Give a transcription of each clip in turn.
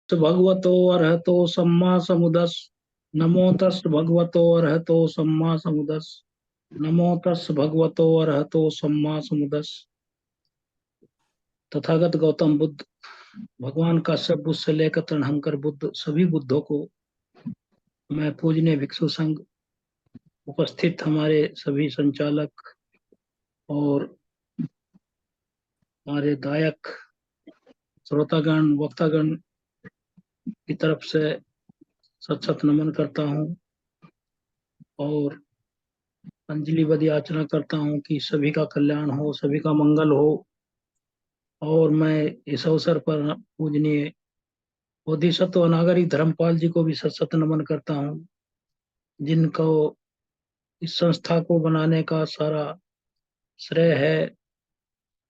भगवतो अरहतो सम्मा समुदस। नमो तस् भगवतो अरहतो सम्मा समुदस। नमो तस् भगवतो अरहतो सम्मा समुदस। तथागत गौतम बुद्ध, भगवान काश्यप बुद्ध से लेकर तृणहंकर बुद्ध, सभी बुद्धों को मैं पूजनीय भिक्षु संघ, उपस्थित हमारे सभी संचालक और हमारे गायक, श्रोतागण, वक्तागण की तरफ से सत सत नमन करता हूँ और अंजलिबद्ध याचना करता हूँ कि सभी का कल्याण हो, सभी का मंगल हो। और मैं इस अवसर पर पूजनीय बोधिसत्व अनागरिक धर्मपाल जी को भी सत सत नमन करता हूँ, जिनको इस संस्था को बनाने का सारा श्रेय है।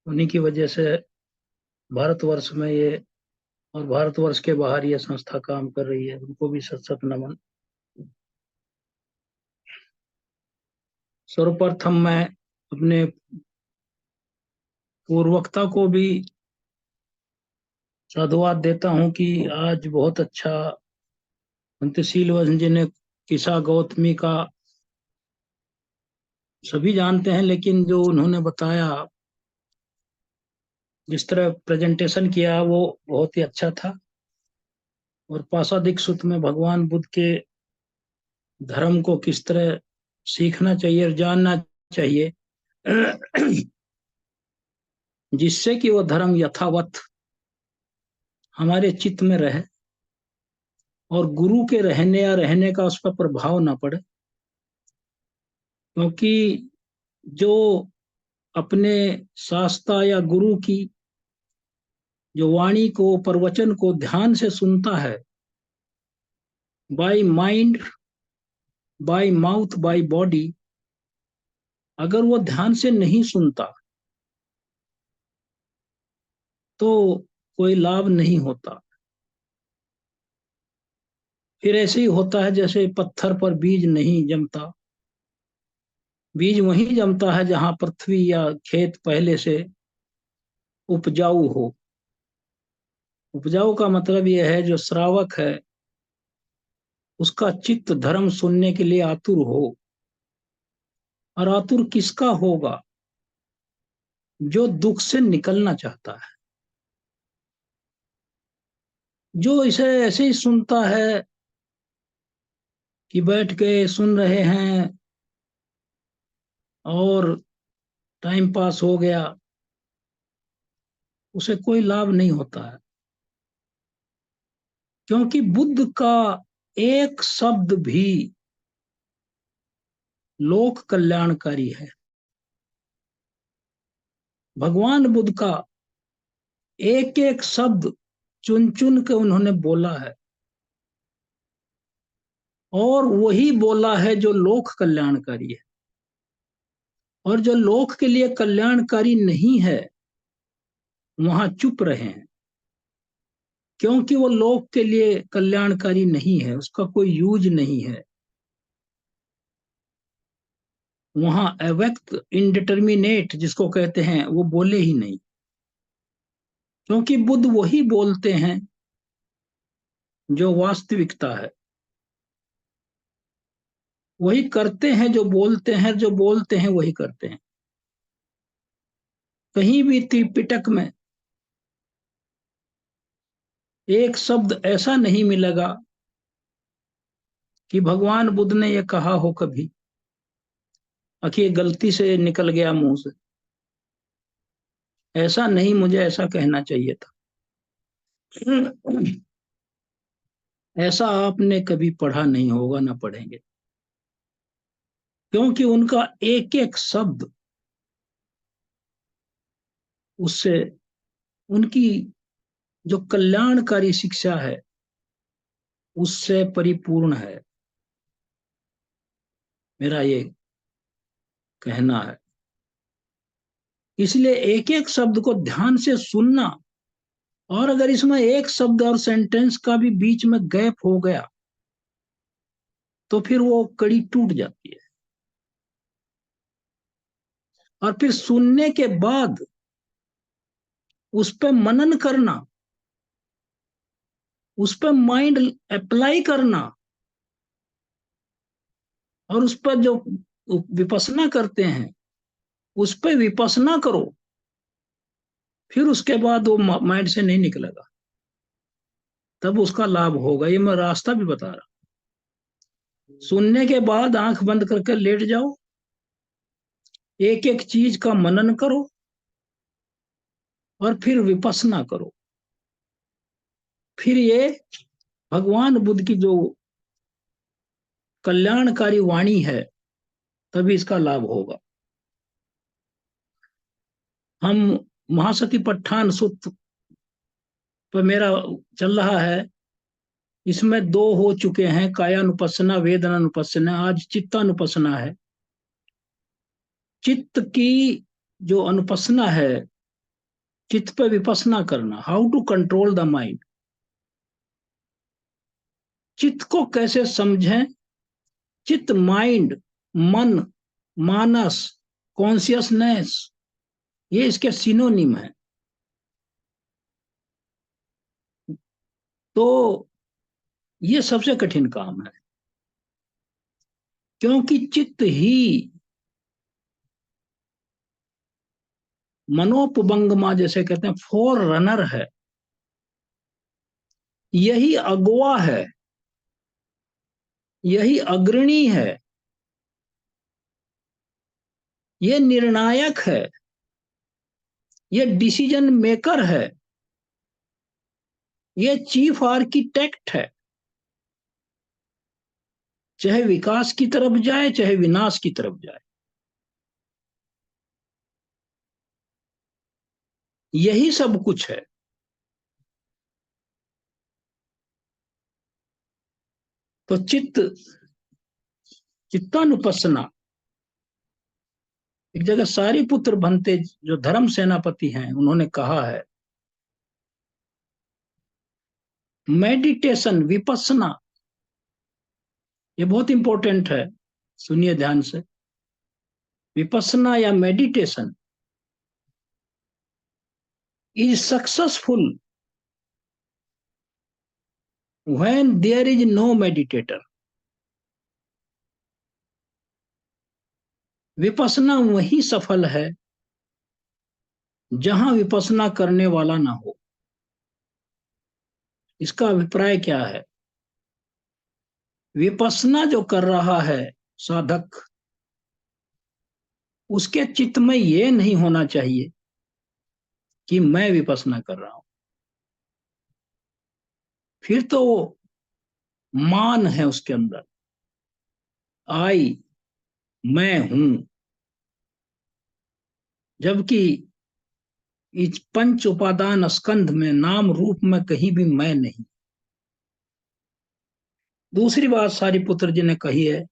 उन्हीं की वजह से भारतवर्ष में ये और भारतवर्ष के बाहर ये संस्था काम कर रही है। उनको भी सत सत नमन। सर्वप्रथम मैं अपने पूर्वक्ता को भी साधुवाद देता हूँ कि आज बहुत अच्छा अंत्यशील वंश जी ने किस्सा गौतमी का सभी जानते हैं, लेकिन जो उन्होंने बताया, जिस तरह प्रेजेंटेशन किया, वो बहुत ही अच्छा था। और पाशादिक सूत्र में भगवान बुद्ध के धर्म को किस तरह सीखना चाहिए और जानना चाहिए, जिससे कि वो धर्म यथावत हमारे चित्त में रहे और गुरु के रहने या रहने का उस पर प्रभाव ना पड़े। क्योंकि जो अपने शास्त्रा या गुरु की जो वाणी को, प्रवचन को ध्यान से सुनता है, by mind, bye mouth, by body, अगर वो ध्यान से नहीं सुनता तो कोई लाभ नहीं होता। फिर ऐसे ही होता है जैसे पत्थर पर बीज नहीं जमता। बीज वहीं जमता है जहां पृथ्वी या खेत पहले से उपजाऊ हो। उपजाऊ का मतलब यह है जो श्रावक है उसका चित्त धर्म सुनने के लिए आतुर हो। और आतुर किसका होगा? जो दुख से निकलना चाहता है, जो इसे ऐसे ही सुनता है कि बैठ के सुन रहे हैं और टाइम पास हो गया, उसे कोई लाभ नहीं होता है। क्योंकि बुद्ध का एक शब्द भी लोक कल्याणकारी है। भगवान बुद्ध का एक एक शब्द चुन चुन के उन्होंने बोला है, और वही बोला है जो लोक कल्याणकारी है। और जो लोक के लिए कल्याणकारी नहीं है, वहां चुप रहे हैं, क्योंकि वो लोक के लिए कल्याणकारी नहीं है, उसका कोई यूज नहीं है। वहां अव्यक्त, इनडिटर्मिनेट जिसको कहते हैं, वो बोले ही नहीं। क्योंकि बुद्ध वही बोलते हैं जो वास्तविकता है, वही करते हैं जो बोलते हैं, जो बोलते हैं वही करते हैं। कहीं भी त्रिपिटक में एक शब्द ऐसा नहीं मिलेगा कि भगवान बुद्ध ने यह कहा हो कभी, आखिर गलती से निकल गया मुंह से, ऐसा नहीं, मुझे ऐसा कहना चाहिए था। ऐसा आपने कभी पढ़ा नहीं होगा, ना पढ़ेंगे। क्योंकि उनका एक एक शब्द उससे, उनकी जो कल्याणकारी शिक्षा है उससे परिपूर्ण है, मेरा ये कहना है। इसलिए एक एक शब्द को ध्यान से सुनना, और अगर इसमें एक शब्द और सेंटेंस का भी बीच में गैप हो गया तो फिर वो कड़ी टूट जाती है। और फिर सुनने के बाद उस पर मनन करना, उस पर माइंड अप्लाई करना, और उस पर जो विपස්සना करते हैं उस पर विपස්සना करो, फिर उसके बाद वो माइंड से नहीं निकलेगा, तब उसका लाभ होगा। ये मैं रास्ता भी बता रहा हूं। सुनने के बाद आंख बंद करके लेट जाओ, एक एक चीज का मनन करो और फिर विपස්සना करो। फिर ये भगवान बुद्ध की जो कल्याणकारी वाणी है, तभी इसका लाभ होगा। हम महासती पट्ठान सुत्त पर मेरा चल रहा है, इसमें दो हो चुके हैं, कायानुपස්සना वेदनानुपස්සना, आज चित्तानुपස්සना है। चित्त की जो अनुपස්සना है, चित्त पे विपස්සना करना, how to control the mind, चित्त को कैसे समझें। चित्त माइंड, मन, मानस, कॉन्शियसनेस, ये इसके सिनोनिम है। तो ये सबसे कठिन काम है, क्योंकि चित्त ही मनोपभंगमा जैसे कहते हैं फोर रनर है, यही अगुआ है, यही अग्रणी है, ये निर्णायक है, ये डिसीजन मेकर है, ये चीफ आर्किटेक्ट है। चाहे विकास की तरफ जाए चाहे विनाश की तरफ जाए, यही सब कुछ है। तो चित्तानुपස්සना, एक जगह सारीपुत्र भंते जो धर्म सेनापति हैं, उन्होंने कहा है मेडिटेशन, विपස්සना, ये बहुत इंपॉर्टेंट है, सुनिए ध्यान से। विपස්සना या meditation is successful when there is no meditator. विपස්සना वही सफल है जहां विपස්සना करने वाला ना हो। इसका अभिप्राय क्या है? विपස්සना जो कर रहा है साधक, उसके चित्त में ये नहीं होना चाहिए कि मैं विपස්සना कर रहा हूं, फिर तो मान है उसके अंदर, आई, मैं हूं। जबकि इस पंच उपादान स्कंध में नाम रूप में कहीं भी मैं नहीं। दूसरी बात सारीपुत्र जी ने कही है,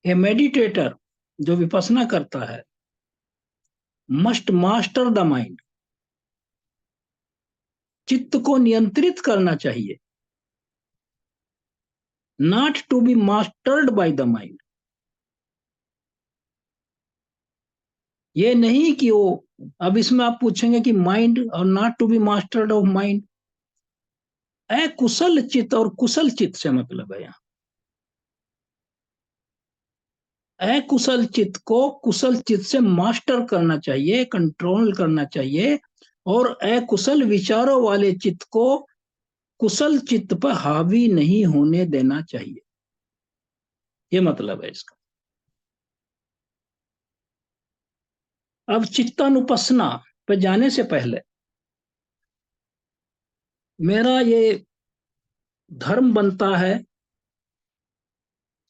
ए मेडिटेटर जो विपස්සना करता है मस्ट मास्टर द माइंड, चित्त को नियंत्रित करना चाहिए, not to be mastered by the mind. ये नहीं कि वो, अब इसमें आप पूछेंगे कि माइंड और not to be mastered of mind, अकुशल चित्त और कुशल चित्त से मतलब है। यहाँ अकुशल चित्त को कुशल चित्त से मास्टर करना चाहिए, कंट्रोल करना चाहिए, और अकुशल विचारों वाले चित्त को कुशल चित्त पर हावी नहीं होने देना चाहिए, ये मतलब है इसका। अब चित्तानुपස්සना पे जाने से पहले मेरा ये धर्म बनता है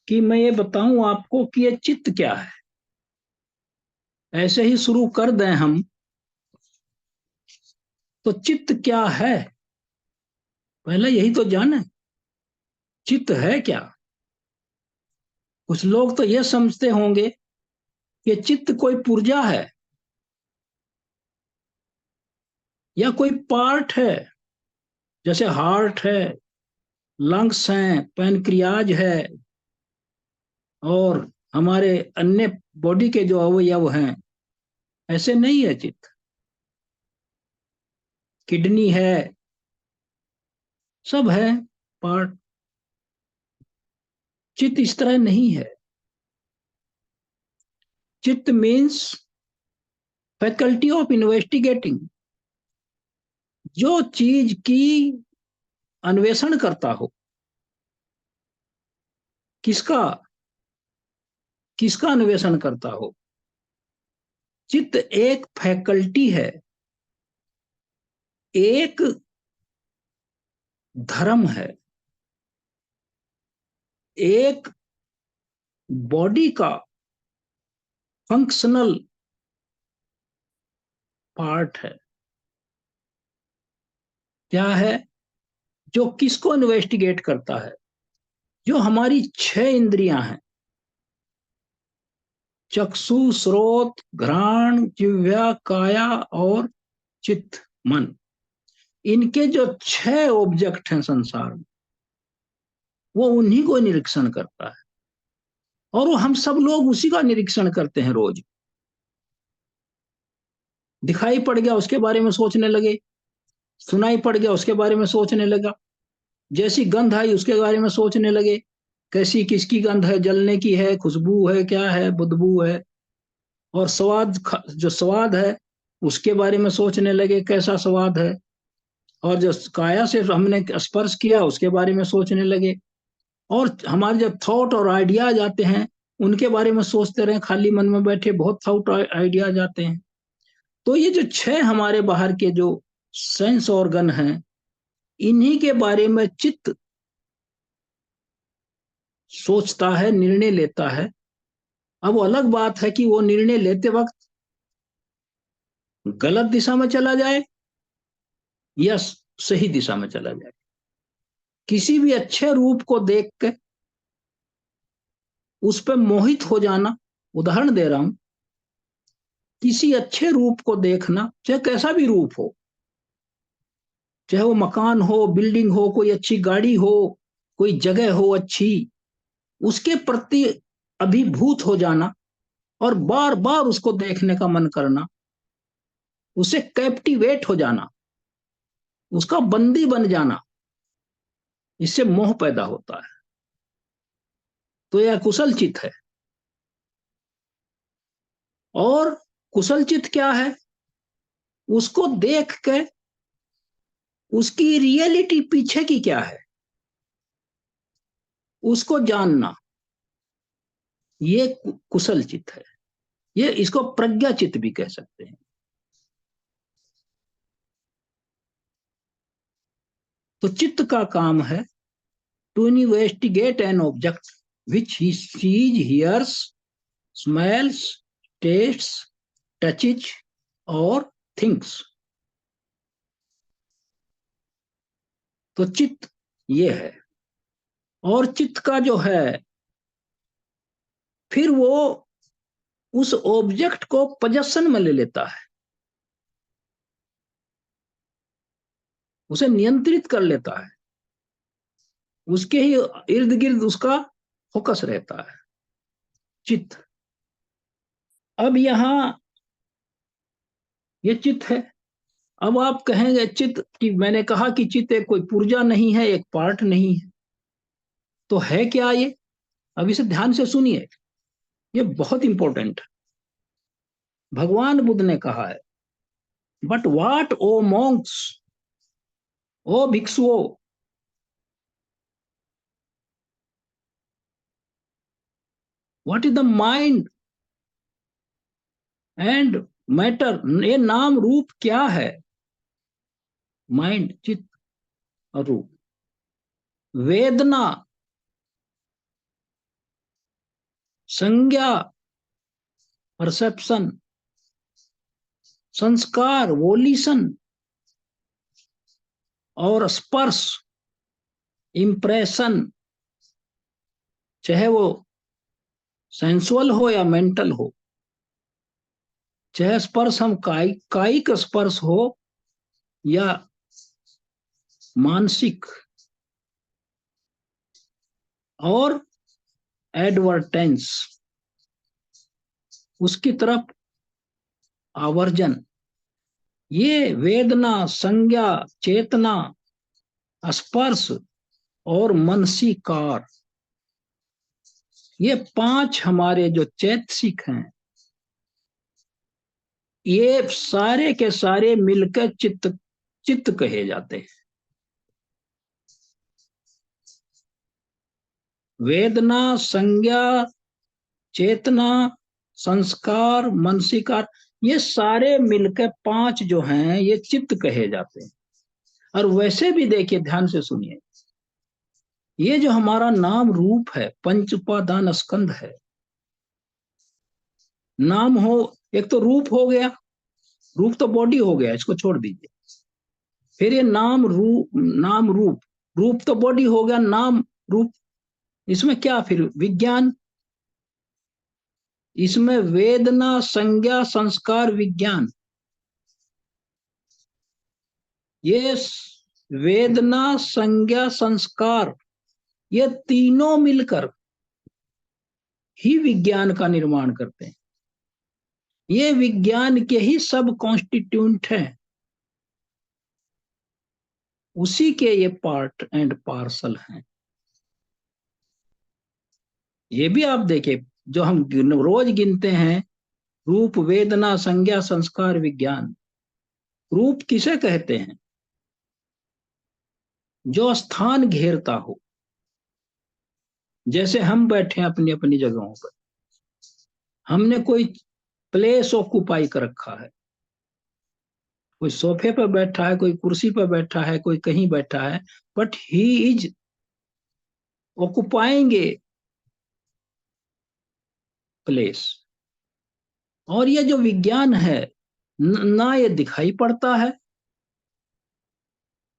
कि मैं ये बताऊं आपको कि ये चित्त क्या है। ऐसे ही शुरू कर दें हम, तो चित्त क्या है पहले यही तो जाने, चित्त है क्या। कुछ लोग तो ये समझते होंगे कि चित्त कोई पुर्जा है या कोई पार्ट है, जैसे हार्ट है, लंग्स हैं, पैनक्रियाज है, और हमारे अन्य बॉडी के जो अवयव हैं। ऐसे नहीं है चित्त। किडनी है, सब है पार्ट। चित्त इस तरह नहीं है। चित्त मीन्स फैकल्टी ऑफ इन्वेस्टिगेटिंग, जो चीज की अन्वेषण करता हो। किसका? किसका अन्वेषण करता हो? चित्त एक फैकल्टी है, एक धर्म है, एक बॉडी का फंक्शनल पार्ट है। क्या है? जो किसको इन्वेस्टिगेट करता है? जो हमारी 6 इंद्रियां हैं, चक्षु, श्रोत, घ्राण, जिह्वा, काया और चित्त, मन। इनके जो 6 ऑब्जेक्ट हैं संसार में, वो उन्हीं को निरीक्षण करता है। और वो हम सब लोग उसी का निरीक्षण करते हैं रोज। दिखाई पड़ गया उसके बारे में सोचने लगे, सुनाई पड़ गया उसके बारे में सोचने लगा, जैसी गंध आई उसके बारे में सोचने लगे, कैसी किसकी गंध है, जलने की है, खुशबू है, क्या है, बदबू है। और स्वाद, जो स्वाद है उसके बारे में सोचने लगे, कैसा स्वाद है। और जो काया से हमने स्पर्श किया उसके बारे में सोचने लगे। और हमारे जब थॉट और आइडियाज आते हैं उनके बारे में सोचते रहे, खाली मन में बैठे बहुत थॉट आइडियाज आते हैं। तो ये जो 6 हमारे बाहर के जो सेंस ऑर्गन हैं, इन्हीं के बारे में चित्त सोचता है, निर्णय लेता है। अब वो अलग बात है कि वो निर्णय लेते वक्त गलत दिशा में चला जाए या सही दिशा में चला जाए। किसी भी अच्छे रूप को देख के उस पर मोहित हो जाना, उदाहरण दे रहा हूं, किसी अच्छे रूप को देखना, चाहे कैसा भी रूप हो, चाहे वो मकान हो, बिल्डिंग हो, कोई अच्छी गाड़ी हो, कोई जगह हो अच्छी, उसके प्रति अभिभूत हो जाना और बार बार उसको देखने का मन करना, उसे कैप्टिवेट हो जाना, उसका बंदी बन जाना, इससे मोह पैदा होता है। तो यह कुशल चित्त है। और कुशल चित्त क्या है? उसको देख के उसकी रियलिटी पीछे की क्या है उसको जानना, ये कुशल चित्त है। ये इसको प्रज्ञा चित्त भी कह सकते हैं। तो चित्त का काम है to investigate an object which he sees, hears, smells, tastes, touches और थिंक्स। तो चित्त ये है। और चित्त का जो है, फिर वो उस ऑब्जेक्ट को पोजेशन में ले लेता है, उसे नियंत्रित कर लेता है, उसके ही इर्द गिर्द उसका फोकस रहता है, चित्त। अब यहां ये चित्त है। अब आप कहेंगे चित्त कि मैंने कहा कि चित्त एक कोई पुर्जा नहीं है, एक पार्ट नहीं है, तो है क्या ये? अब इसे ध्यान से सुनिए, ये बहुत इंपॉर्टेंट है। भगवान बुद्ध ने कहा है, बट वाट ओ मॉन्क्स, ओ भिक्षुओं, what is the mind and matter, ये नाम रूप क्या है? माइंड, चित्त और रूप। वेदना, संज्ञा, परसेप्शन, संस्कार, वोल्यूशन, और स्पर्श, इंप्रेशन, चाहे वो सेंसुअल हो या मेंटल हो, चाहे स्पर्श हम कायिक स्पर्श हो या मानसिक, और एडवर्टेंस, उसकी तरफ आवर्जन। ये वेदना, संज्ञा, चेतना, स्पर्श और मनसीकार, ये 5 हमारे जो चैतसिक हैं, ये सारे के सारे मिलकर चित्त चित्त कहे जाते हैं। वेदना, संज्ञा, चेतना, संस्कार, मनसीकार, ये सारे मिलकर 5 जो हैं ये चित्त कहे जाते हैं। और वैसे भी देखिए, ध्यान से सुनिए, ये जो हमारा नाम रूप है, पंच उपादान स्कंध है, नाम हो, एक तो रूप हो गया, रूप तो बॉडी हो गया, इसको छोड़ दीजिए। फिर ये नाम रूप, नाम रूप, रूप तो बॉडी हो गया, नाम रूप, इसमें क्या फिर विज्ञान, इसमें वेदना, संज्ञा, संस्कार, विज्ञान, ये वेदना, संज्ञा, संस्कार, ये तीनों मिलकर ही विज्ञान का निर्माण करते हैं। ये विज्ञान के ही सब कॉन्स्टिट्यूंट हैं, उसी के ये पार्ट एंड पार्सल हैं। ये भी आप देखिए, जो हम रोज गिनते हैं, रूप, वेदना, संज्ञा, संस्कार, विज्ञान। रूप किसे कहते हैं? जो स्थान घेरता हो, जैसे हम बैठे हैं अपनी अपनी जगहों पर, हमने कोई प्लेस ऑक्युपाई कर रखा है, कोई सोफे पर बैठा है, कोई कुर्सी पर बैठा है, कोई कहीं बैठा है, but he is occupying a place. और ये जो विज्ञान है, ना ये दिखाई पड़ता है,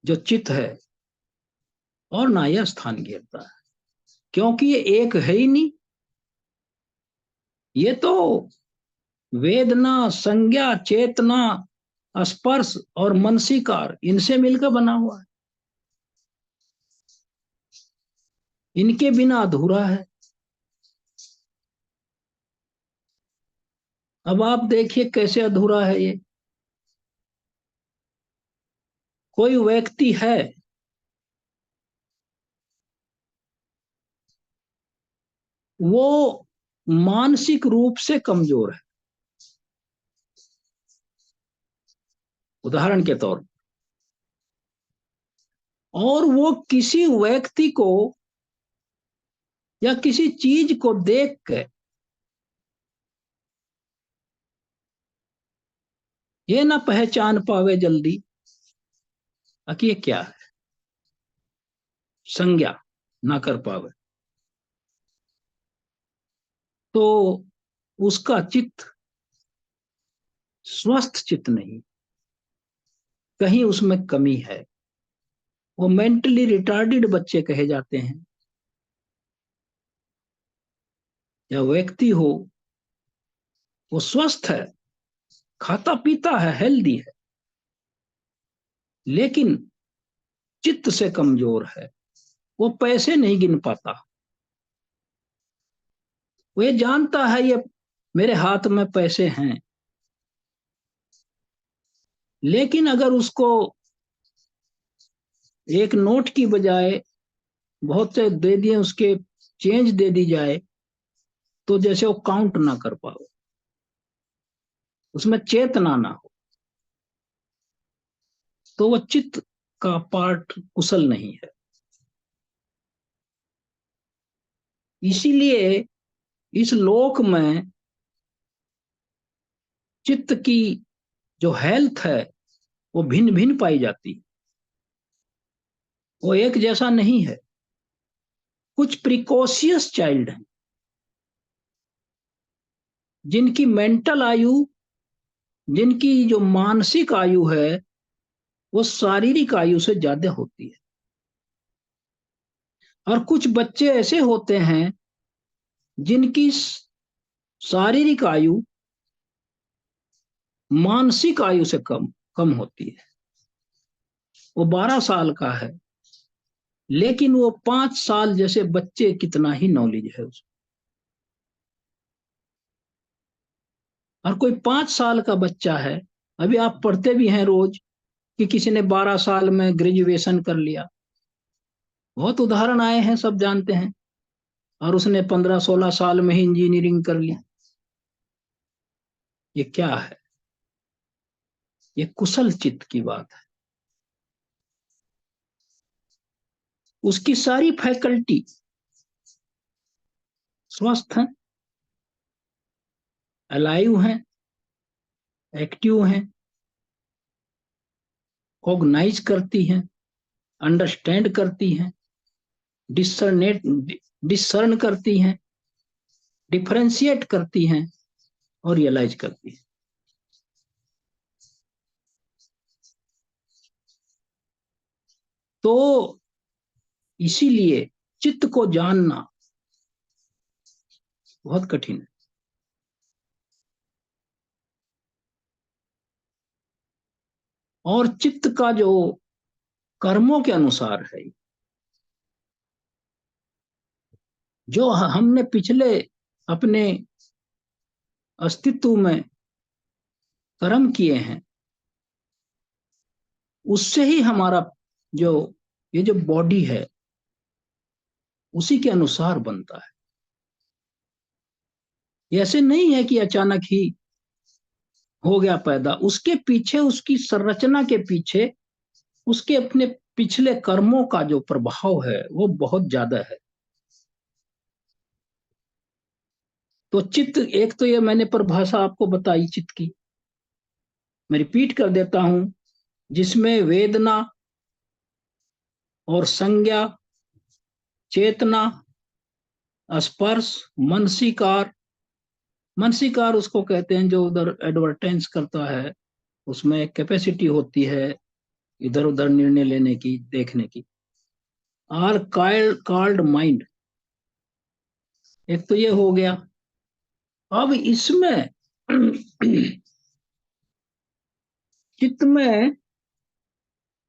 जो चित्त है, और ना यह स्थान घेरता है, क्योंकि ये एक है ही नहीं। ये तो वेदना, संज्ञा, चेतना, स्पर्श और मनसीकार, इनसे मिलकर बना हुआ है, इनके बिना अधूरा है। अब आप देखिए कैसे अधूरा है ये। कोई व्यक्ति है, वो मानसिक रूप से कमजोर है, उदाहरण के तौर, और वो किसी व्यक्ति को या किसी चीज को देख के ये ना पहचान पावे जल्दी कि ये क्या है, संज्ञा ना कर पावे, तो उसका चित्त स्वस्थ चित्त नहीं, कहीं उसमें कमी है। वो मेंटली रिटार्डेड बच्चे कहे जाते हैं। या व्यक्ति हो, वो स्वस्थ है, खाता पीता है, हेल्दी है, लेकिन चित्त से कमजोर है, वो पैसे नहीं गिन पाता। वो ये जानता है ये मेरे हाथ में पैसे हैं, लेकिन अगर उसको एक नोट की बजाय बहुत से दे दिए, उसके चेंज दे दी जाए, तो जैसे वो काउंट ना कर पाओ, उसमें चेतना ना हो, तो वो चित्त का पार्ट कुशल नहीं है। इसीलिए इस लोक में चित्त की जो हेल्थ है वो भिन्न भिन्न पाई जाती है, वो एक जैसा नहीं है। कुछ प्रिकॉशियस चाइल्ड हैं, जिनकी मेंटल आयु, जिनकी जो मानसिक आयु है, वो शारीरिक आयु से ज्यादा होती है। और कुछ बच्चे ऐसे होते हैं जिनकी शारीरिक आयु मानसिक आयु से कम कम होती है। वो 12 साल का है, लेकिन वो 5 साल जैसे बच्चे कितना ही नॉलेज है उसको। और कोई 5 साल का बच्चा है, अभी आप पढ़ते भी हैं रोज कि किसी ने 12 साल में ग्रेजुएशन कर लिया, बहुत उदाहरण आए हैं, सब जानते हैं। और उसने 15-16 साल में ही इंजीनियरिंग कर ली। ये क्या है? ये कुशल चित्त की बात है। उसकी सारी फैकल्टी स्वस्थ हैं, अलाइव हैं, एक्टिव हैं, कॉग्नाइज करती हैं, अंडरस्टैंड करती हैं, डिसर्नेट डिसर्न करती हैं, डिफरेंशिएट करती हैं और रियलाइज करती हैं। तो इसीलिए चित्त को जानना बहुत कठिन है। और चित्त का जो कर्मों के अनुसार है, जो हमने पिछले अपने अस्तित्व में कर्म किए हैं, उससे ही हमारा जो ये जो बॉडी है उसी के अनुसार बनता है। ऐसे नहीं है कि अचानक ही हो गया पैदा। उसके पीछे, उसकी संरचना के पीछे उसके अपने पिछले कर्मों का जो प्रभाव है वो बहुत ज्यादा है। तो चित्त, एक तो ये मैंने परिभाषा आपको बताई चित्त की, मैं रिपीट कर देता हूं, जिसमें वेदना और संज्ञा, चेतना, स्पर्श, मनसीकार। मनसीकार उसको कहते हैं जो उधर एडवर्टेंस करता है, उसमें एक कैपेसिटी होती है इधर उधर निर्णय लेने की, देखने की। Are called mind. एक तो ये हो गया। अब इसमें चित्त में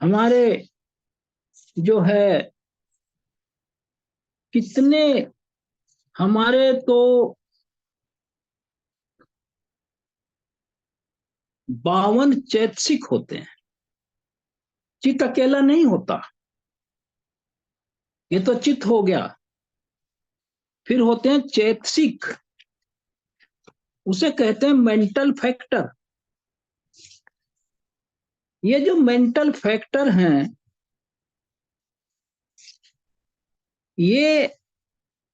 हमारे जो है कितने, हमारे तो 52 चैतसिक होते हैं। चित्त अकेला नहीं होता। ये तो चित्त हो गया। फिर होते हैं चैतसिक, उसे कहते हैं मेंटल फैक्टर। ये जो मेंटल फैक्टर हैं, ये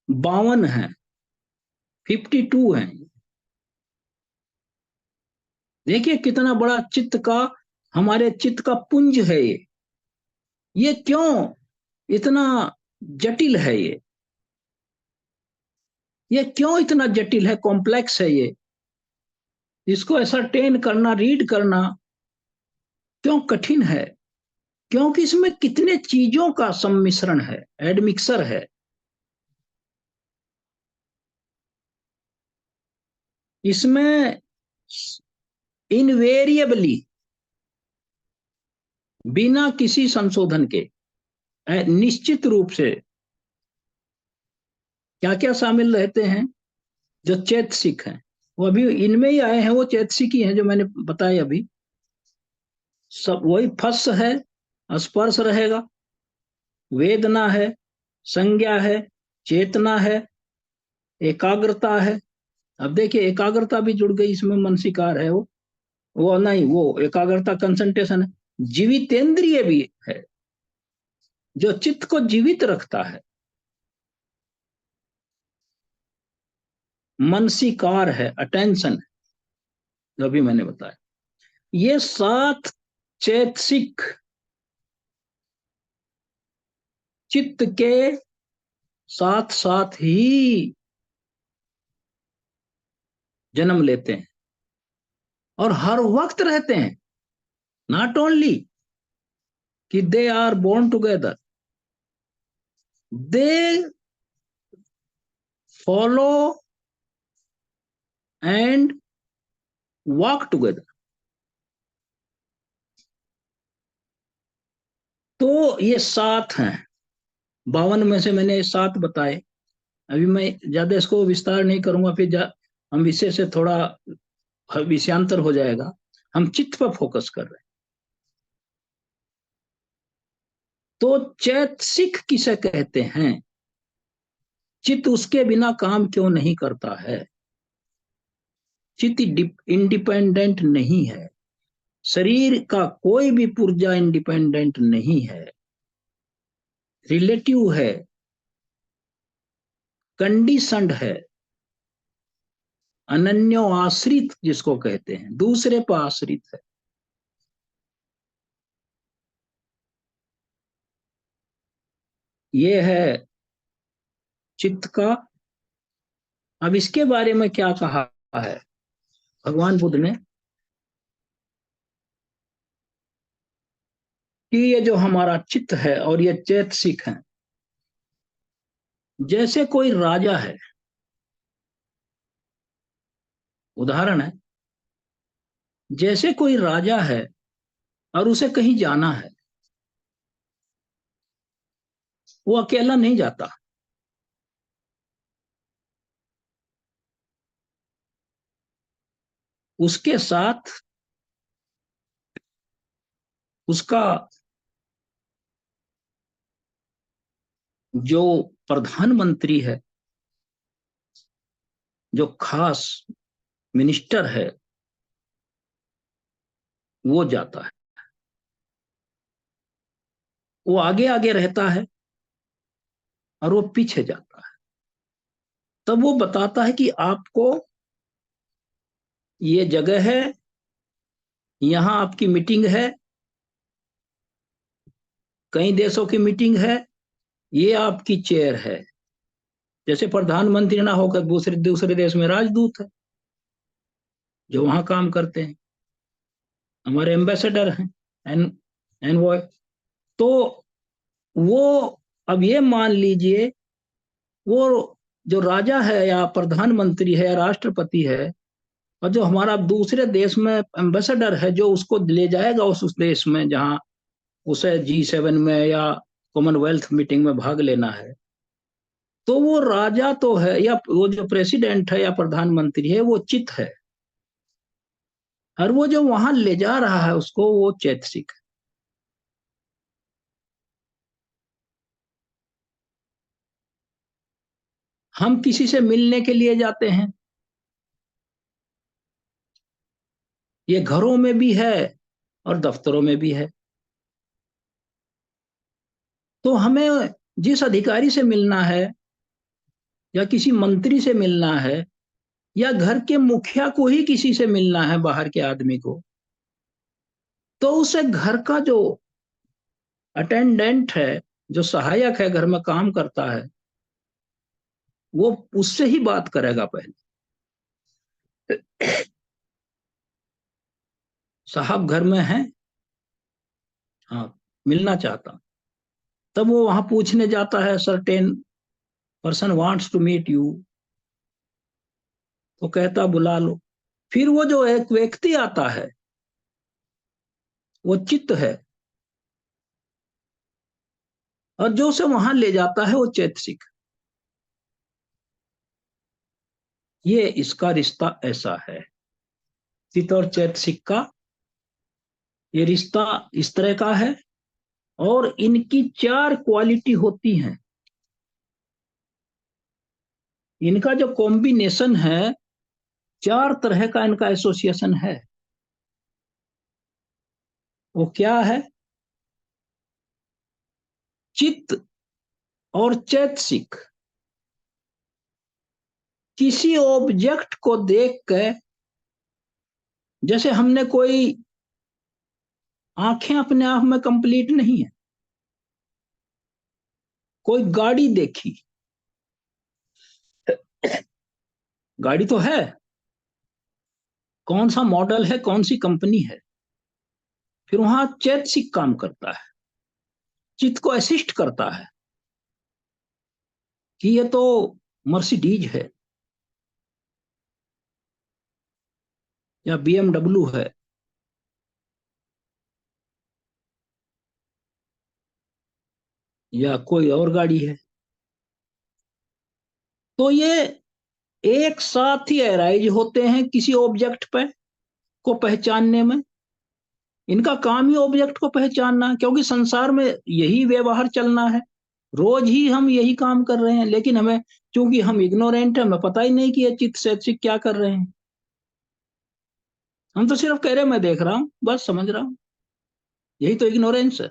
52 हैं, 52 हैं। देखिए कितना बड़ा चित्त का, हमारे चित्त का पुंज है ये। ये क्यों इतना जटिल है ये क्यों इतना जटिल है, कॉम्प्लेक्स है ये। इसको ऐसा टेन करना, रीड करना क्यों कठिन है? क्योंकि इसमें कितने चीजों का सम्मिश्रण है, एडमिक्सर है। इसमें इनवेरिएबली, बिना किसी संशोधन के, निश्चित रूप से क्या क्या शामिल रहते हैं? जो चैतसिक हैं वो अभी इनमें ही आए हैं, वो चैतसिक ही हैं जो मैंने बताया अभी। सब वही फस है, स्पर्श रहेगा, वेदना है, संज्ञा है, चेतना है, एकाग्रता है। अब देखिए एकाग्रता भी जुड़ गई इसमें, मनसिकार है वो नहीं, वो एकाग्रता कंसंट्रेशन है। जीवितेंद्रिय भी है जो चित्त को जीवित रखता है। मनसिकार है, अटेंशन, जो भी मैंने बताया। ये 7 चैतसिक चित्त के साथ साथ ही जन्म लेते हैं और हर वक्त रहते हैं। नॉट ओनली कि they are born together, they follow and walk together. तो ये 7 हैं। 52 में से मैंने 7 बताए। अभी मैं ज्यादा इसको विस्तार नहीं करूंगा, फिर हम विषय से थोड़ा विषयांतर हो जाएगा। हम चित्त पर फोकस कर रहे हैं। तो चैतसिक किसे कहते हैं? चित्त उसके बिना काम क्यों नहीं करता है? चित्त इंडिपेंडेंट नहीं है, शरीर का कोई भी पुर्जा इंडिपेंडेंट नहीं है, रिलेटिव है, कंडीशनड है, अनन्यो आश्रित जिसको कहते हैं, दूसरे पर आश्रित है। ये है चित्त का। अब इसके बारे में क्या कहा है भगवान बुद्ध ने, कि ये जो हमारा चित्त है और ये चैतसिक है, जैसे कोई राजा है, उदाहरण है, जैसे कोई राजा है और उसे कहीं जाना है, वो अकेला नहीं जाता, उसके साथ उसका जो प्रधानमंत्री है, जो खास मिनिस्टर है, वो जाता है। वो आगे आगे रहता है और वो पीछे जाता है। तब वो बताता है कि आपको ये जगह है, यहाँ आपकी मीटिंग है, कई देशों की मीटिंग है, ये आपकी चेयर है। जैसे प्रधानमंत्री ना होकर दूसरे दूसरे देश में राजदूत है जो वहां काम करते हैं, हमारे एम्बेसडर हैं, एन एनवॉय। तो वो, अब ये मान लीजिए, वो जो राजा है या प्रधानमंत्री है या राष्ट्रपति है, और जो हमारा दूसरे देश में एम्बेसडर है जो उसको ले जाएगा उस देश में जहाँ उसे G7 में या कॉमनवेल्थ मीटिंग में भाग लेना है, तो वो राजा तो है, या वो जो प्रेसिडेंट है या प्रधानमंत्री है, वो चित है। और वो जो वहां ले जा रहा है उसको, वो चैतसिक है। हम किसी से मिलने के लिए जाते हैं, ये घरों में भी है और दफ्तरों में भी है। तो हमें जिस अधिकारी से मिलना है या किसी मंत्री से मिलना है या घर के मुखिया को ही किसी से मिलना है, बाहर के आदमी को, तो उसे घर का जो अटेंडेंट है, जो सहायक है, घर में काम करता है, वो उससे ही बात करेगा पहले। साहब घर में है, हाँ, मिलना चाहता, तब वो वहां पूछने जाता है, certain person wants to meet you, तो कहता बुला लो। फिर वो जो एक व्यक्ति आता है, वो चित्त है, और जो उसे वहां ले जाता है वो चैतसिक। ये इसका रिश्ता ऐसा है, चित्त और चैतसिक का ये रिश्ता इस तरह का है। और इनकी चार क्वालिटी होती हैं, इनका जो कॉम्बिनेशन है, चार तरह का इनका एसोसिएशन है। वो क्या है? चित्त और चैतसिक किसी ऑब्जेक्ट को देख कर, जैसे हमने कोई, आंखें अपने आप में कंप्लीट नहीं है, कोई गाड़ी देखी, गाड़ी तो है, कौन सा मॉडल है, कौन सी कंपनी है, फिर वहां चैतसिक काम करता है, चित्त को असिस्ट करता है कि ये तो मर्सिडीज है या BMW है या कोई और गाड़ी है। तो ये एक साथ ही अराइज होते हैं किसी ऑब्जेक्ट पे को पहचानने में, इनका काम ही ऑब्जेक्ट को पहचानना है, क्योंकि संसार में यही व्यवहार चलना है, रोज ही हम यही काम कर रहे हैं। लेकिन हमें, चूंकि हम इग्नोरेंट हैं, हमें पता ही नहीं कि ये चित्त चैतसिक क्या कर रहे हैं। हम तो सिर्फ कह रहे हैं मैं देख रहा हूं, बस समझ रहा हूं। यही तो इग्नोरेंस है।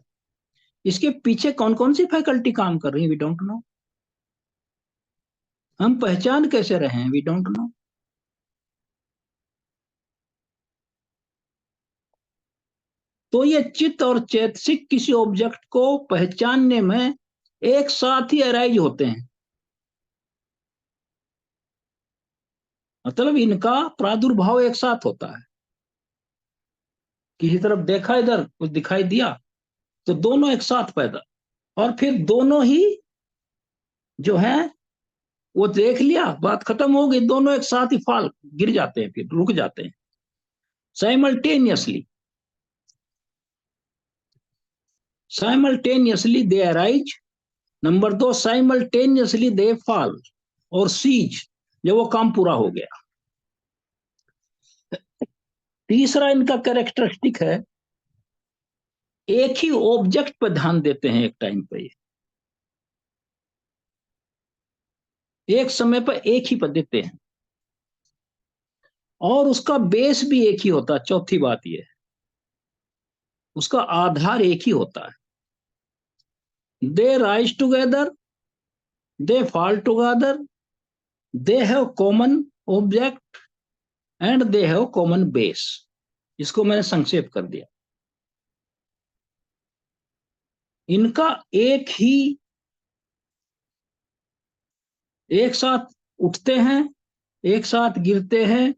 इसके पीछे कौन कौन सी फैकल्टी काम कर रही है, वी डोंट नो। हम पहचान कैसे रहे हैं, वी डोंट नो। तो ये चित्त और चैतसिक किसी ऑब्जेक्ट को पहचानने में एक साथ ही अराइज होते हैं, मतलब इनका प्रादुर्भाव एक साथ होता है। किसी तरफ देखा, इधर कुछ दिखाई दिया, तो दोनों एक साथ पैदा, और फिर दोनों ही जो है वो देख लिया, बात खत्म हो गई, दोनों एक साथ ही फाल गिर जाते हैं, फिर रुक जाते हैं साइमल्टेनियसली। साइमल्टेनियसली दे अराइज। नंबर दो, साइमल्टेनियसली दे फॉल और सीज, जब वो काम पूरा हो गया। तीसरा इनका कैरेक्टरिस्टिक है, एक ही ऑब्जेक्ट पर ध्यान देते हैं एक टाइम पे, एक समय पर एक ही पर देते हैं, और उसका बेस भी एक ही होता है। चौथी बात यह है, उसका आधार एक ही होता है। They rise together, they fall together, they have common object and they have common base. इसको मैंने संक्षेप कर दिया। इनका एक ही, एक साथ उठते हैं, एक साथ गिरते हैं,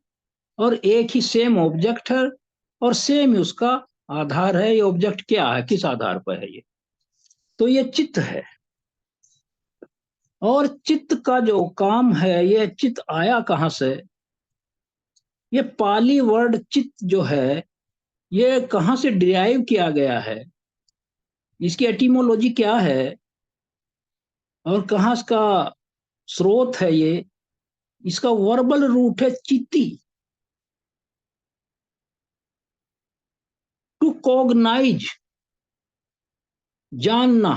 और एक ही सेम ऑब्जेक्ट है, और सेम ही उसका आधार है। ये ऑब्जेक्ट क्या है, किस आधार पर है ये, तो ये चित्त है। और चित्त का जो काम है, ये चित्त आया कहां से, ये पाली वर्ड चित्त जो है, ये कहां से डिराइव किया गया है, इसकी एटिमोलॉजी क्या है, और कहां इसका स्रोत है ये। इसका वर्बल रूट है चिति, टू कॉग्नाइज, जानना।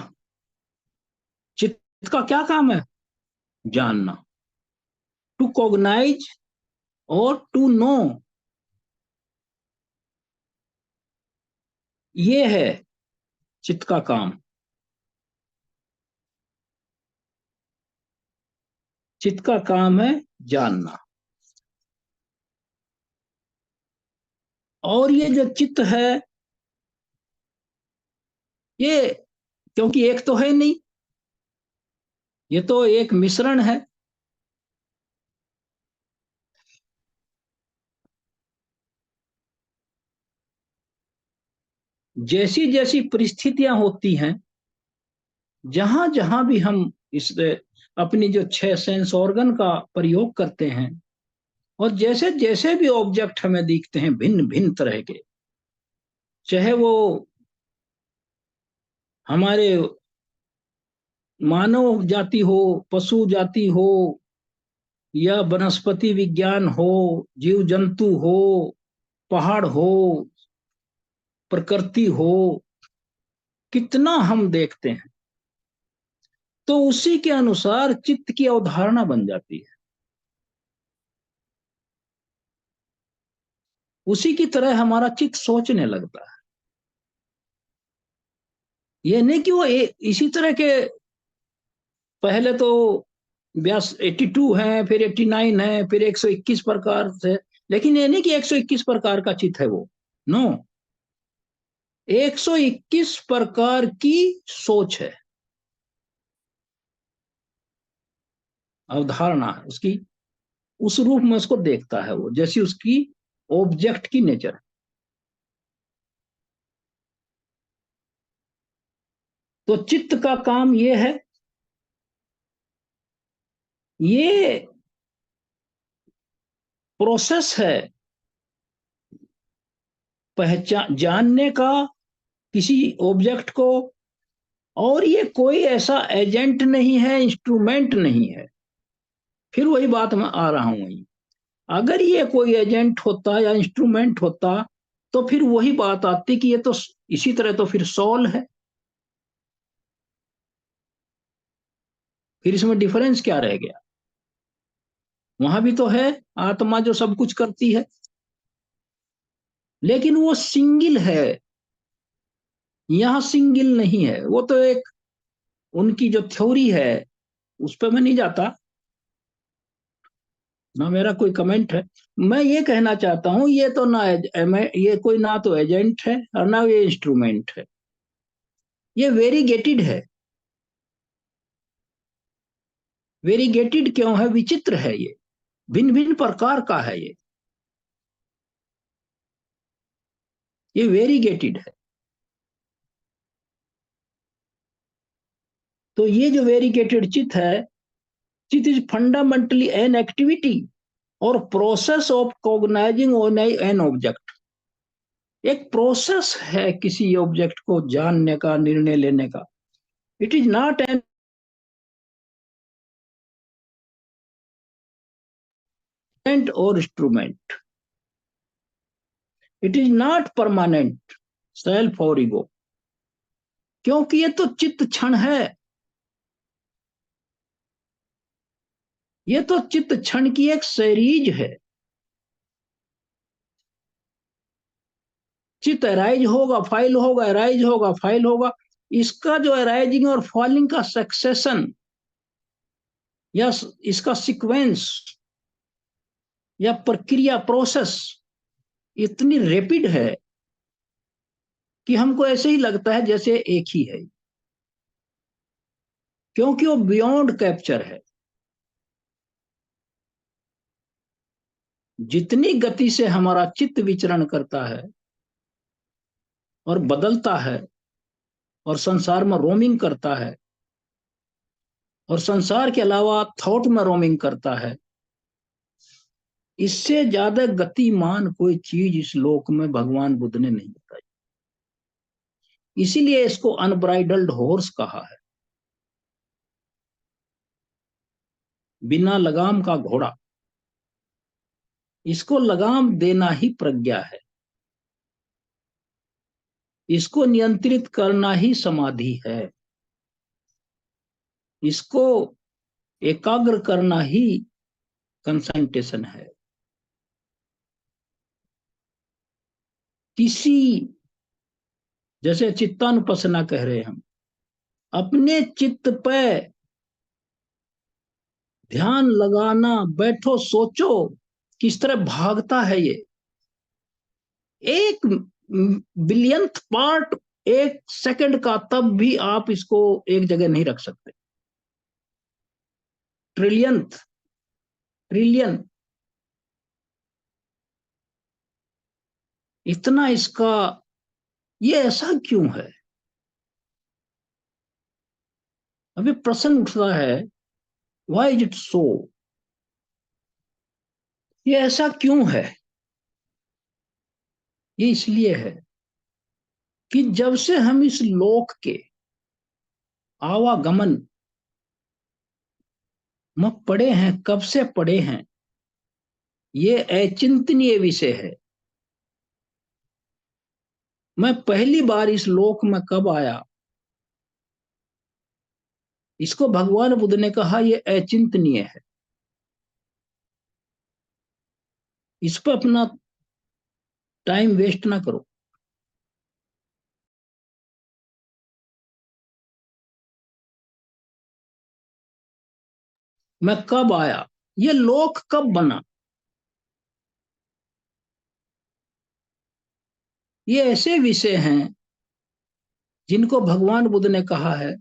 चित्त का क्या काम है, जानना। टू कॉग्नाइज और टू नो, ये है चित्त का काम। चित्त का काम है जानना। और ये जो चित्त है, ये क्योंकि एक तो है नहीं, ये तो एक मिश्रण है। जैसी जैसी परिस्थितियां होती हैं, जहां जहां भी हम इस अपनी जो छह सेंस ऑर्गन का प्रयोग करते हैं, और जैसे जैसे भी ऑब्जेक्ट हमें दिखते हैं भिन्न भिन्न तरह के, चाहे वो हमारे मानव जाति हो, पशु जाति हो, या वनस्पति विज्ञान हो, जीव जंतु हो, पहाड़ हो, प्रकृति हो, कितना हम देखते हैं, तो उसी के अनुसार चित्त की अवधारणा बन जाती है। उसी की तरह हमारा चित्त सोचने लगता है। ये नहीं कि वो इसी तरह के, पहले तो व्यास 82 है, फिर 89 है, फिर 121 प्रकार से। लेकिन ये नहीं कि 121 प्रकार का चित्त है वो, नो। 121 प्रकार की सोच है, अवधारणा है उसकी। उस रूप में उसको देखता है वो, जैसी उसकी ऑब्जेक्ट की नेचर है। तो चित्त का काम ये है, ये प्रोसेस है पहचान जानने का किसी ऑब्जेक्ट को। और ये कोई ऐसा एजेंट नहीं है, इंस्ट्रूमेंट नहीं है। फिर वही बात मैं आ रहा हूं वही, अगर ये कोई एजेंट होता या इंस्ट्रूमेंट होता, तो फिर वही बात आती कि ये तो इसी तरह तो फिर सोल है, फिर इसमें डिफरेंस क्या रह गया? वहां भी तो है आत्मा जो सब कुछ करती है, लेकिन वो सिंगल है, यहाँ सिंगल नहीं है। वो तो एक उनकी जो थ्योरी है उस पर मैं नहीं जाता, ना मेरा कोई कमेंट है। मैं ये कहना चाहता हूं ये तो ना ये कोई ना तो एजेंट है और ना ये इंस्ट्रूमेंट है, ये वेरीगेटेड है। वेरीगेटेड क्यों है? विचित्र है, ये भिन्न भिन्न प्रकार का है, ये वेरीगेटेड है। तो ये जो वेरीगेटेड चित है, चित इज फंडामेंटली एन एक्टिविटी और process of cognising on an object. एक प्रोसेस है किसी ऑब्जेक्ट को जानने का, निर्णय लेने का। इट इज नॉट एन और instrument, it is not permanent self और ईगो, क्योंकि ये तो चित्त क्षण है, ये तो चित्त क्षण की एक सीरीज है। चित्त अराइज होगा, फाइल होगा, अराइज होगा, फाइल होगा। इसका जो अराइजिंग और फॉलिंग का सक्सेशन या इसका सीक्वेंस या प्रक्रिया, प्रोसेस इतनी रैपिड है कि हमको ऐसे ही लगता है जैसे एक ही है, क्योंकि वो बियॉन्ड कैप्चर है। जितनी गति से हमारा चित्त विचरण करता है और बदलता है और संसार में रोमिंग करता है और संसार के अलावा थॉट में रोमिंग करता है, इससे ज्यादा गतिमान कोई चीज इस लोक में भगवान बुद्ध ने नहीं बताई। इसीलिए इसको अनब्राइडल्ड हॉर्स कहा है, बिना लगाम का घोड़ा। इसको लगाम देना ही प्रज्ञा है, इसको नियंत्रित करना ही समाधि है, इसको एकाग्र करना ही कंसंट्रेशन है। किसी, जैसे चित्तानुपसना कह रहे हैं हम, अपने चित्त पे ध्यान लगाना, बैठो सोचो किस तरह भागता है ये, एक बिलियंथ पार्ट एक सेकंड का, तब भी आप इसको एक जगह नहीं रख सकते। ट्रिलियंथ, ट्रिलियन, इतना इसका, ये ऐसा क्यों है? अभी प्रश्न उठता है, व्हाई इज इट सो? ये ऐसा क्यों है? ये इसलिए है कि जब से हम इस लोक के आवागमन में पड़े हैं, कब से पड़े हैं, ये अचिंतनीय विषय है। मैं पहली बार इस लोक में कब आया, इसको भगवान बुद्ध ने कहा ये अचिंतनीय है। इस पर अपना टाइम वेस्ट ना करो। मैं कब आया, ये लोक कब बना, ये ऐसे विषय हैं जिनको भगवान बुद्ध ने कहा है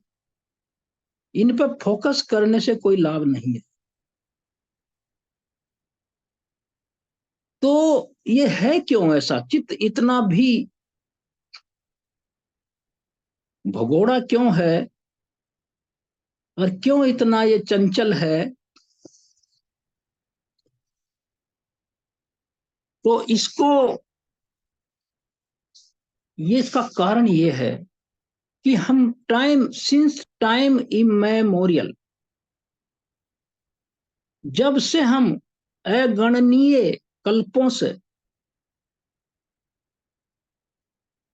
इन पर फोकस करने से कोई लाभ नहीं है। तो ये है क्यों ऐसा? चित्त इतना भी भगोड़ा क्यों है और क्यों इतना ये चंचल है? तो इसको, ये इसका कारण ये है कि हम टाइम, सिंस टाइम इमेमोरियल, जब से हम अगणनीय कल्पों से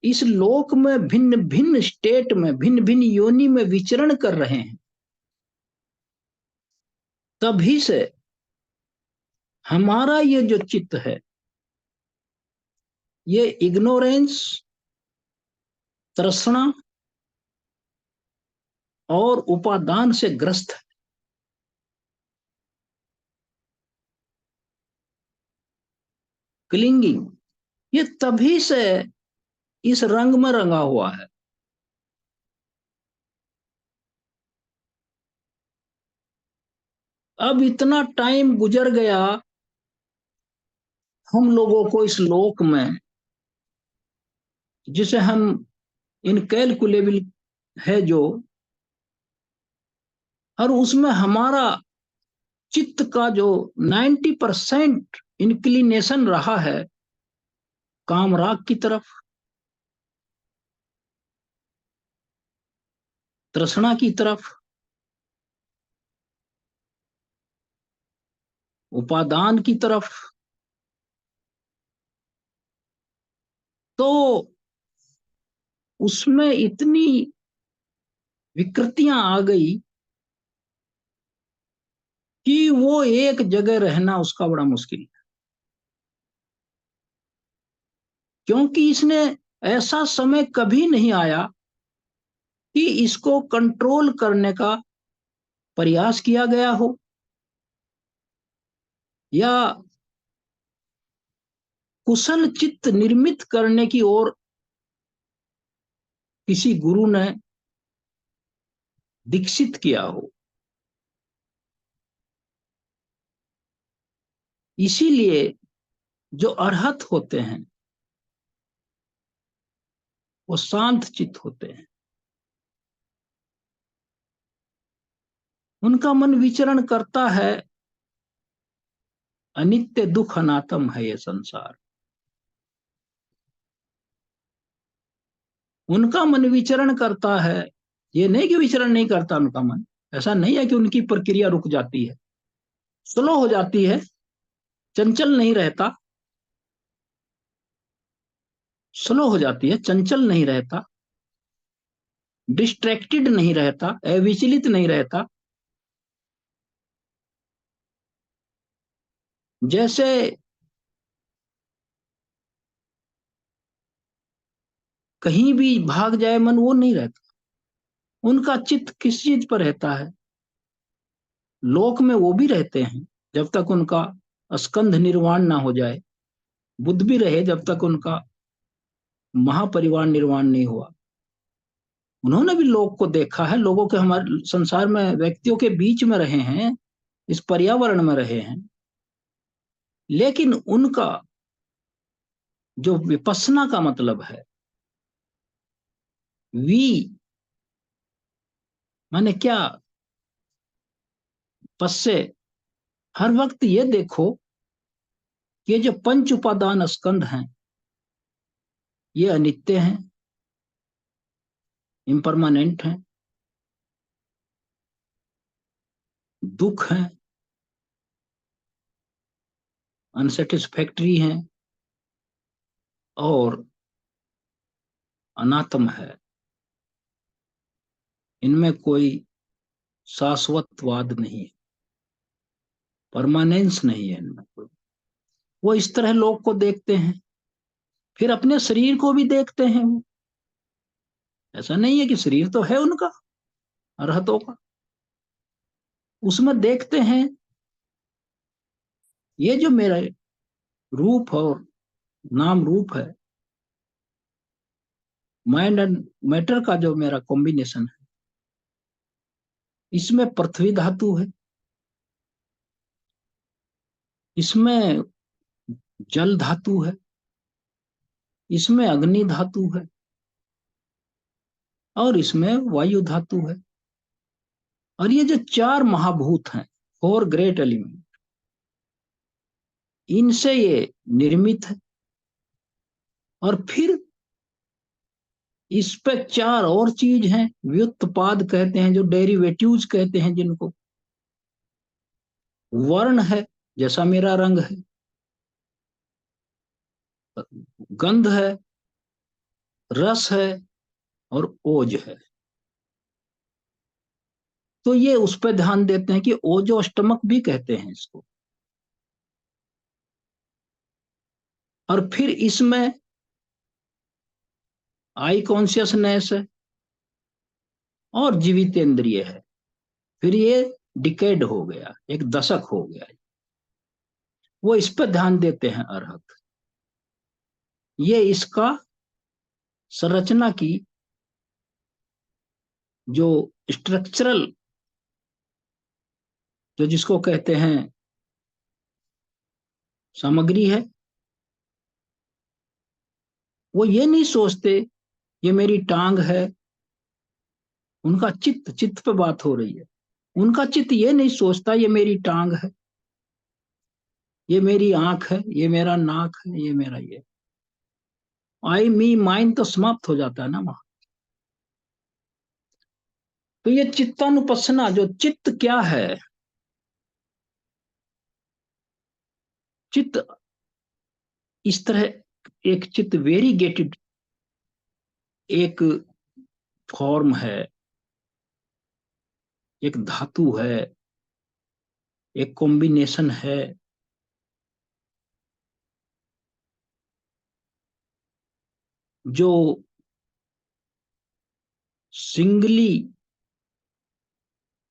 इस लोक में भिन्न भिन्न स्टेट में, भिन्न भिन्न योनि में विचरण कर रहे हैं, तभी से हमारा ये जो चित्त है, ये इग्नोरेंस, तृष्णा और उपादान से ग्रस्त है। क्लिंगिंग, ये तभी से इस रंग में रंगा हुआ है। अब इतना टाइम गुजर गया, हम लोगों को इस लोक में, जिसे हम इनकैलकुलेबल है जो, और उसमें हमारा चित्त का जो 90% इंक्लिनेशन रहा है कामराग की तरफ, तृष्णा की तरफ, उपादान की तरफ, तो उसमें इतनी विकृतियां आ गई कि वो एक जगह रहना उसका बड़ा मुश्किल है। क्योंकि इसने, ऐसा समय कभी नहीं आया कि इसको कंट्रोल करने का प्रयास किया गया हो, या कुशल चित्त निर्मित करने की ओर किसी गुरु ने दीक्षित किया हो। इसीलिए जो अरहत होते हैं वो शांत चित्त होते हैं, उनका मन विचरण करता है, अनित्य दुख अनात्म है ये संसार। उनका मन विचरण करता है, ये नहीं कि विचरण नहीं करता उनका मन, ऐसा नहीं है कि उनकी प्रक्रिया रुक जाती है, स्लो हो जाती है, चंचल नहीं रहता, स्लो हो जाती है, चंचल नहीं रहता, डिस्ट्रैक्टेड नहीं रहता, अविचलित नहीं रहता। जैसे कहीं भी भाग जाए मन, वो नहीं रहता। उनका चित्त किस चीज पर रहता है? लोक में वो भी रहते हैं जब तक उनका स्कंध निर्वाण ना हो जाए, बुद्ध भी रहे जब तक उनका महापरिवार निर्वाण नहीं हुआ। उन्होंने भी लोक को देखा है, लोगों के, हमारे संसार में व्यक्तियों के बीच में रहे हैं, इस पर्यावरण में रहे हैं, लेकिन उनका जो विपස්සना का मतलब है, वी माने क्या, पस्से, हर वक्त ये देखो कि ये जो पंच उपादान स्कंध हैं ये अनित्य हैं, इम्परमानेंट हैं, दुख हैं, अनसेटिस्फैक्ट्री हैं और अनात्म है। इनमें कोई शाश्वतवाद नहीं है, परमानेंस नहीं है इनमें कोई। वो इस तरह लोग को देखते हैं, फिर अपने शरीर को भी देखते हैं वो। ऐसा नहीं है कि शरीर तो है उनका, अरहतों का, उसमें देखते हैं ये जो मेरा रूप और नाम रूप है, माइंड एंड मैटर का जो मेरा कॉम्बिनेशन है, इसमें पृथ्वी धातु है, इसमें जल धातु है, इसमें अग्नि धातु है और इसमें वायु धातु है। और ये जो चार महाभूत हैं, फोर ग्रेट एलिमेंट, इनसे ये निर्मित है। और फिर इस पे चार और चीज हैं, व्युत्पाद कहते हैं, जो डेरिवेटिव्स कहते हैं जिनको। वर्ण है, जैसा मेरा रंग है, गंध है, रस है और ओज है। तो ये उस पर ध्यान देते हैं कि ओजो स्टमक भी कहते हैं इसको। और फिर इसमें आई कॉन्शियसनेस है और जीवितेंद्रिय है। फिर ये डिकेड हो गया, एक दशक हो गया। वो इस पर ध्यान देते हैं अरहत। ये इसका संरचना की जो स्ट्रक्चरल, जो जिसको कहते हैं सामग्री है, वो ये नहीं सोचते ये मेरी टांग है। उनका चित्त, चित्त पे बात हो रही है, उनका चित्त ये नहीं सोचता ये मेरी टांग है, ये मेरी आंख है, ये मेरा नाक है, ये मेरा ये। आई मी माइंड तो समाप्त हो जाता है ना वहां। तो ये चित्तानुपස්සना, जो चित्त क्या है, चित्त इस तरह एक चित्त वेरीगेटेड एक फॉर्म है, एक धातु है, एक कॉम्बिनेशन है। जो singly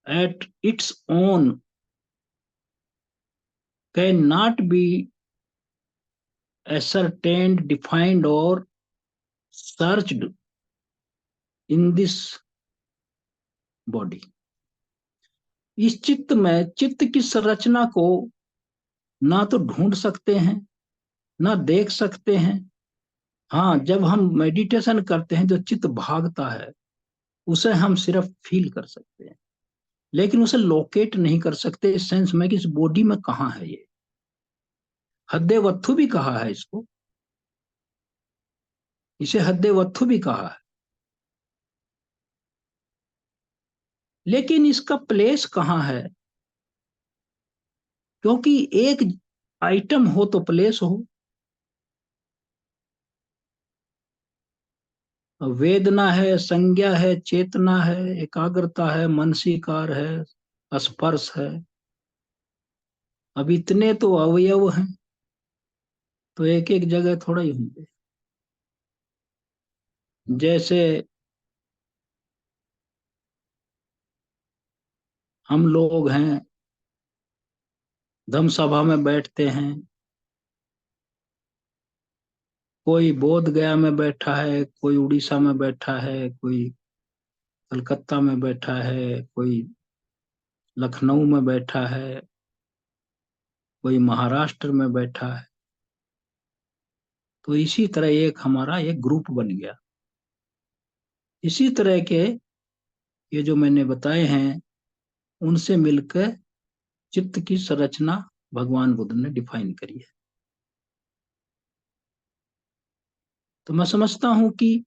at its own cannot be ascertained, defined or searched in this body। इस चित्त में, चित्त की संरचना को ना तो ढूंढ सकते हैं, ना देख सकते हैं। हाँ, जब हम मेडिटेशन करते हैं जो चित्त भागता है उसे हम सिर्फ फील कर सकते हैं, लेकिन उसे लोकेट नहीं कर सकते इस सेंस में कि इस बॉडी में कहाँ है ये। हद्दे वत्थु भी कहा है इसको, इसे हद्दे वत्थु भी कहा है। लेकिन इसका प्लेस कहाँ है? क्योंकि एक आइटम हो तो प्लेस हो। वेदना है, संज्ञा है, चेतना है, एकाग्रता है, मनसीकार है, स्पर्श है। अब इतने तो अवयव हैं, तो एक एक जगह थोड़ा ही होंगे। जैसे हम लोग हैं, धम सभा में बैठते हैं, कोई बोध गया में बैठा है, कोई उड़ीसा में बैठा है, कोई कलकत्ता में बैठा है, कोई लखनऊ में बैठा है, कोई महाराष्ट्र में बैठा है। तो इसी तरह एक हमारा एक ग्रुप बन गया। इसी तरह के ये जो मैंने बताए हैं, उनसे मिलकर चित्त की संरचना भगवान बुद्ध ने डिफाइन करी है। तो मैं समझता हूं कि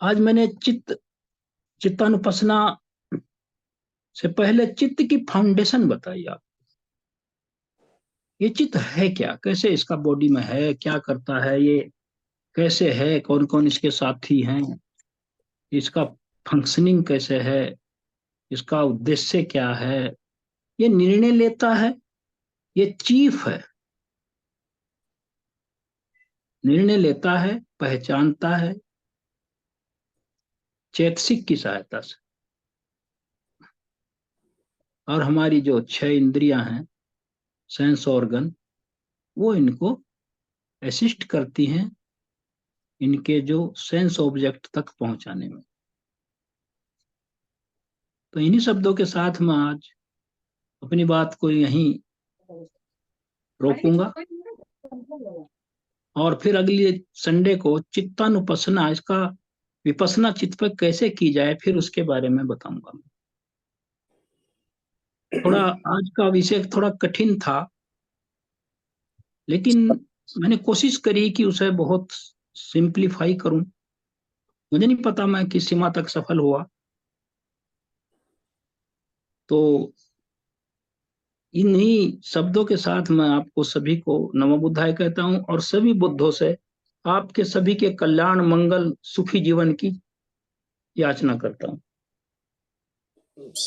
आज मैंने चित्तानुपसना से पहले चित्त की फाउंडेशन बताई। आप, ये चित्त है क्या, कैसे इसका बॉडी में है, क्या करता है ये, कैसे है, कौन कौन इसके साथी हैं, इसका फंक्शनिंग कैसे है, इसका उद्देश्य क्या है, ये निर्णय लेता है, ये चीफ है, निर्णय लेता है, पहचानता है चैतसिक की सहायता से। और हमारी जो 6 इंद्रियां हैं, सेंस ऑर्गन, वो इनको असिस्ट करती हैं इनके जो सेंस ऑब्जेक्ट तक पहुंचाने में। तो इन्हीं शब्दों के साथ मैं आज अपनी बात को यहीं रोकूंगा, और फिर अगली संडे को चित्तानुपसना, इसका विपसना चित्त पर कैसे की जाए, फिर उसके बारे में बताऊंगा। थोड़ा आज का विषय थोड़ा कठिन था, लेकिन मैंने कोशिश करी कि उसे बहुत सिंप्लीफाई करूं। मुझे नहीं पता मैं किस सीमा तक सफल हुआ। तो इन्हीं शब्दों के साथ मैं आपको सभी को नमो बुद्धाय कहता हूं, और सभी बुद्धों से आपके सभी के कल्याण, मंगल, सुखी जीवन की याचना करता हूँ।